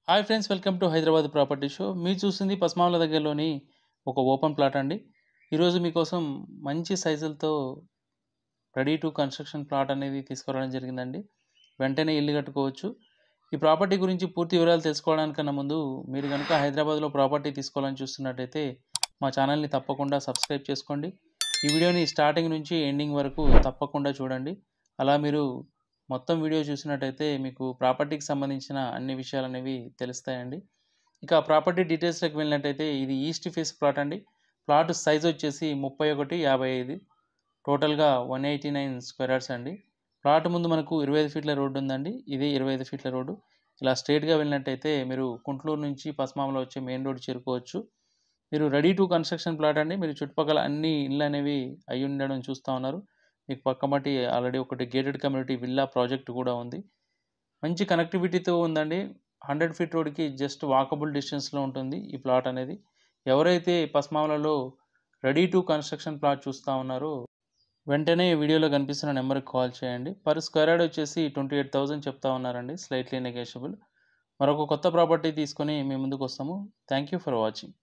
Hi friends, welcome to Hyderabad property show. మీరు చూస్తుంది పస్మావుల దగ్గరలోని ఒక ఓపెన్ ప్లాట్ అండి. ఈరోజు మీకోసం మంచి సైజులతో రెడీ టు కన్స్ట్రక్షన్ ప్లాట్ అనేది తీసుకురావడం జరిగిందండి. వెంటనే ఇల్లు కట్టుకోవచ్చు. ఈ ప్రాపర్టీ గురించి పూర్తి వివరాలు తెలుసుకోవడానికన్నా ముందు మీరు కనుక హైదరాబాద్లో ప్రాపర్టీ తీసుకోవాలని చూస్తున్నట్టయితే మా ఛానల్ని తప్పకుండా సబ్స్క్రైబ్ చేసుకోండి. ఈ వీడియోని స్టార్టింగ్ నుంచి ఎండింగ్ వరకు తప్పకుండా చూడండి. అలా మీరు మొత్తం వీడియో చూసినట్టయితే మీకు ప్రాపర్టీకి సంబంధించిన అన్ని విషయాలు అనేవి తెలుస్తాయండి. ఇక ప్రాపర్టీ డీటెయిల్స్లోకి వెళ్ళినట్టయితే ఇది ఈస్ట్ ఫేస్ ప్లాట్ అండి. ప్లాట్ సైజ్ వచ్చేసి 31/55, టోటల్గా 189 స్క్వేర్ యార్డ్స్ అండి. ప్లాట్ ముందు మనకు 25 ఫీట్ల రోడ్డు ఉందండి. ఇది 25 ఫీట్ల రోడ్డు. ఇలా స్ట్రైట్గా వెళ్ళినట్టయితే మీరు కుంట్లూరు నుంచి పస్మామలో వచ్చే మెయిన్ రోడ్ చేరుకోవచ్చు. మీరు రెడీ టు కన్స్ట్రక్షన్ ప్లాట్ అండి. మీరు చుట్టుపక్కల అన్ని ఇళ్ళు అనేవి అయి ఉండడం చూస్తూ ఉన్నారు. మీకు పక్కమటి ఆల్రెడీ ఒకటి గేటెడ్ కమ్యూనిటీ విల్లా ప్రాజెక్ట్ కూడా ఉంది. మంచి కనెక్టివిటీతో ఉందండి. 100 ఫీట్ రోడ్కి జస్ట్ వాకబుల్ డిస్టెన్స్లో ఉంటుంది ఈ ప్లాట్ అనేది. ఎవరైతే పస్మావలలో రెడీ టు కన్స్ట్రక్షన్ ప్లాట్ చూస్తూ ఉన్నారో వెంటనే వీడియోలో కనిపిస్తున్న నెంబర్కి కాల్ చేయండి. పర్ స్క్వేర్ యార్డ్ వచ్చేసి 28,000 చెప్తా ఉన్నారండి, స్లైట్లీ నెగోషియబుల్. మరొక కొత్త ప్రాపర్టీ తీసుకొని మీ ముందుకు వస్తాము. Thank you for watching.